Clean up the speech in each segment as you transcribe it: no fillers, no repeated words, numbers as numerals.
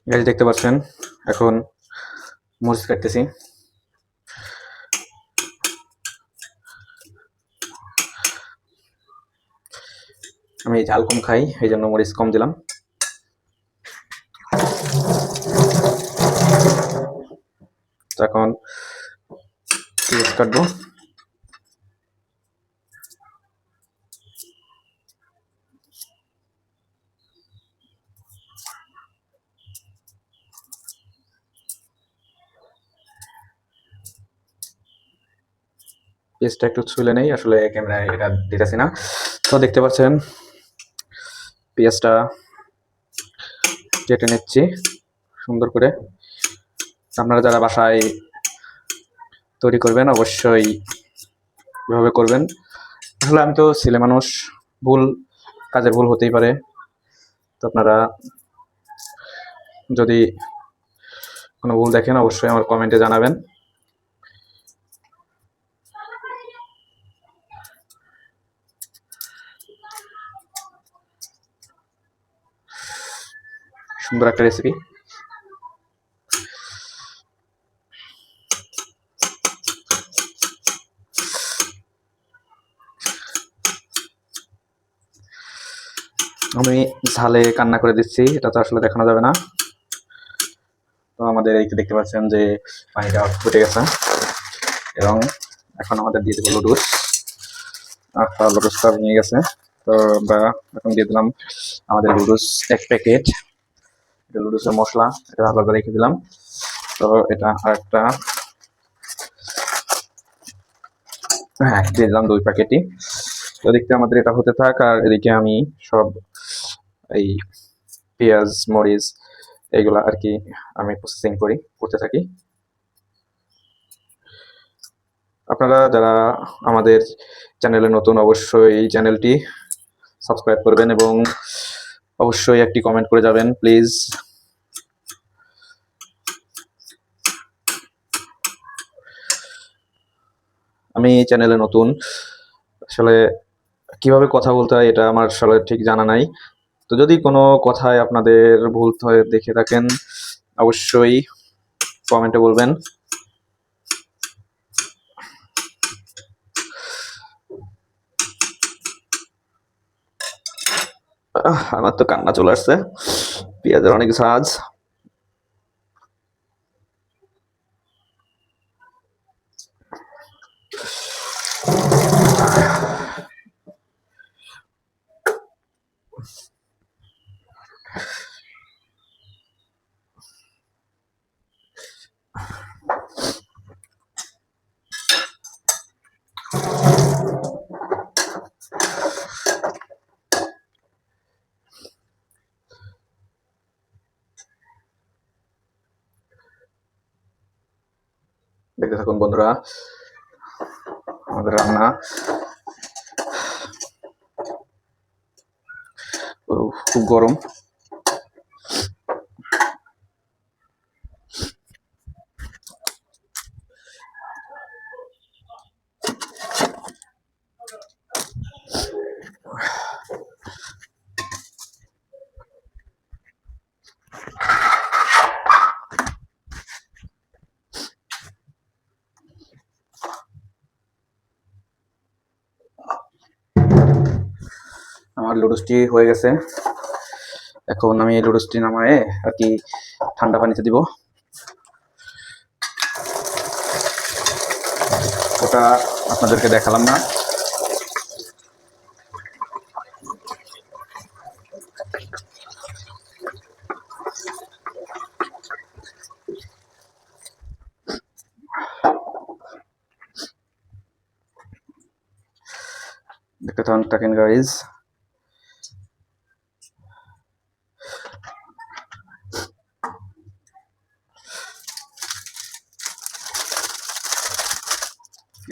Guys দেখতে পাচ্ছেন এখন মরিচ কাটতেছি। আমি ঝাল কম খাই, এই জন্য মরিচ কম দিলাম। এখন পেঁয়াজ কাটবো। পেঁয়াজটা একটু ছুলে নেই, আসলে ক্যামেরায় এটা দিতেছি না। তো দেখতে পাচ্ছেন পেঁয়াজটা কেটে নিচ্ছি সুন্দর করে। আপনারা যারা বাসায় তৈরি করবেন অবশ্যই এভাবে করবেন। আসলে আমি তো ছেলে মানুষ, কাজের ভুল হতেই পারে। তো আপনারা যদি কোনো ভুল দেখেন অবশ্যই আমার কমেন্টে জানাবেন। সুন্দর একটা রেসিপি। আমি ঝালে কান্না করে দিচ্ছি, এটা তো আসলে দেখানো যাবে না। তো আমাদের এই দেখতে পাচ্ছেন যে পানিটা ফুটে গেছে এবং এখন আমাদের দিয়ে দেবো লুডুস। লুডুসটা ভেঙে গেছে, তো আমরা এখন দিয়ে দিলাম আমাদের লুডুস 1 প্যাকেট। এটা লুডুসের মশলা, এটা ভালো করে রেখে দিলাম। তো এটা আরেকটা, হ্যাঁ দিয়ে দিলাম 2 প্যাকেটই। তো এদিকে আমাদের এটা হতে থাক, আর এদিকে আমি সব এই পেঁয়াজ মরিচ এইগুলা আর কি আমি প্রসেসিং করতে থাকি। আপনারা যারা আমাদের চ্যানেলে নতুন অবশ্যই এই চ্যানেলটি সাবস্ক্রাইব করবেন এবং অবশ্যই একটি কমেন্ট করে যাবেন প্লিজ। আমি এই চ্যানেলে নতুন, আসলে কিভাবে কথা বলতে হয় এটা আমার আসলে ঠিক জানা নাই। তো যদি কোনো কথায় আপনাদের ভুল হয়ে দেখে থাকেন অবশ্যই কমেন্টে বলবেন। আমার তো কান্না চলে আসছে, পেঁয়াজের অনেক ঝাঁজ। দেখতে থাকুন বন্ধুরা আমাদের রান্না। খুব গরম। আমার লুডুসটি হয়ে গেছে, এখন আমি লুডুসটি নামায়ে আর কি ঠান্ডা পানিতে দিব। ওটা আপনাদেরকে দেখালাম না। দেখতে থাকেন গাইজ।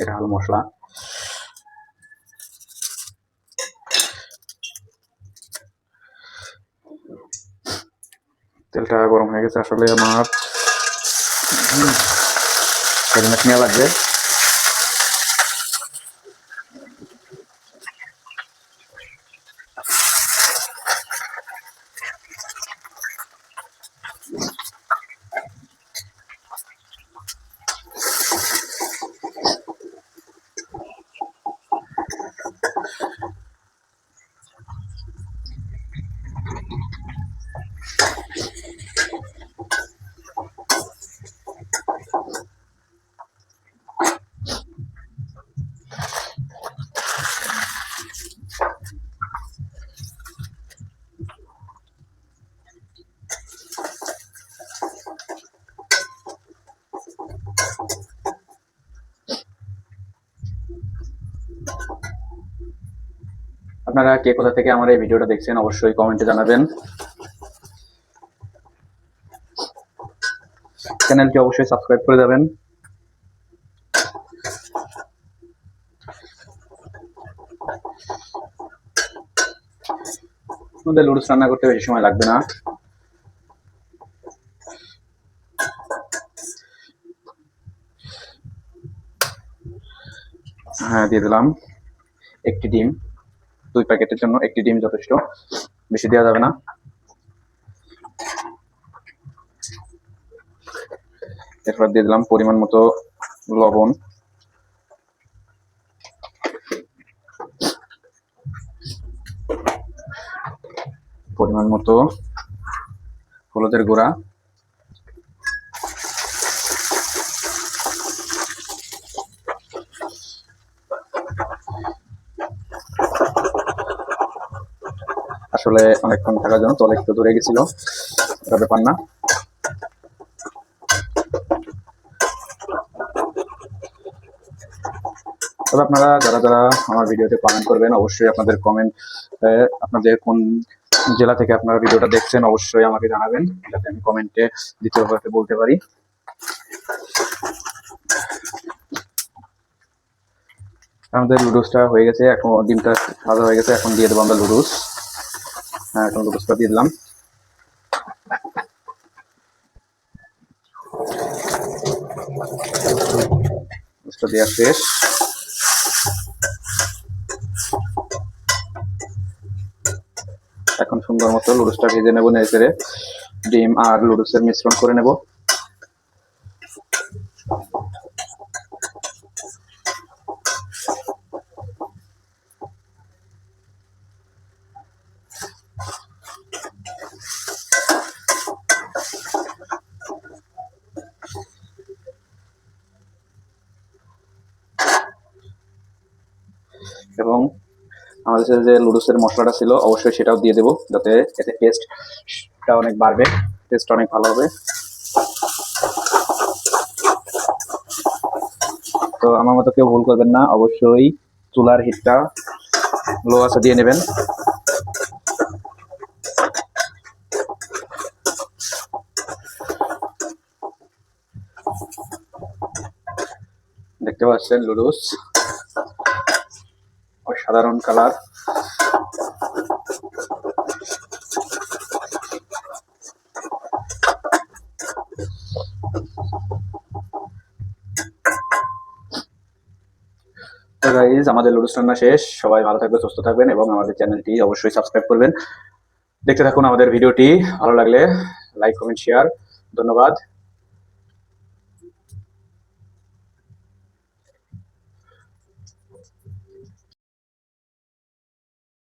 এটা হলো মশলা। তেলটা গরম হয়ে গেছে, আসলে আমার হেলমেট নেওয়া লাগবে। আপনারা কে কোথা থেকে আমার এই ভিডিওটা দেখছেন অবশ্যই কমেন্টে জানাবেন। চ্যানেলটি অবশ্যই সাবস্ক্রাইব করে যাবেন। আমাদের লুডুস রান্না করতে বেশি সময় লাগবে না। হ্যাঁ, দিয়ে দিলাম একটি ডিম। 2 প্যাকেটের জন্য একটি ডিম যথেষ্ট, বেশি দেওয়া যাবে না। এরপর দিয়ে দিলাম পরিমাণ মতো লবণ, পরিমাণ মতো হলুদের গুঁড়া, আসলে অনেকক্ষণ থাকার জন্য তলে একটু ধরে গেছিল, এটা ব্যাপার না। তবে আপনারা যারা যারা আমার ভিডিওতে কমেন্ট করবেন অবশ্যই আপনাদের কমেন্ট, আপনাদের কোন জেলা থেকে আপনারা ভিডিওটা দেখছেন অবশ্যই আমাকে জানাবেন, যাতে আমি কমেন্টে দ্বিতীয়ভাবে বলতে পারি। আমাদের লুডুসটা হয়ে গেছে, এখন ডিমটা ভাজা হয়ে গেছে, এখন দিয়ে দেবো আমরা লুডুস। হ্যাঁ, এখন লুডুসটা দিয়ে দিলাম। লুডুসটা দেওয়া শেষ। এখন সুন্দর মতো লুডুসটা ভেজে নেবো, নেড়ে ডিম আর লুডুসের মিশ্রণ করে নেব। এবং আমাদের যে লুডুসের মশলাটা ছিল অবশ্যই সেটাও দিয়ে দেবো, যাতে এতে টেস্টটা অনেক বাড়বে, টেস্ট অনেক ভালো হবে। তো আমার মতো কেউ ভুল করবেন না, অবশ্যই চুলার হিটটা লো আছে দিয়ে নেবেন। দেখতে পাচ্ছেন লুডুস অসাধারণ কালার। তো গাইজ, আমাদের লুডুস রান্না শেষ। সবাই ভালো থাকবেন, সুস্থ থাকবেন এবং আমাদের চ্যানেলটি অবশ্যই সাবস্ক্রাইব করবেন। দেখতে থাকুন আমাদের ভিডিওটি, ভালো লাগলে লাইক, কমেন্ট, শেয়ার। ধন্যবাদ।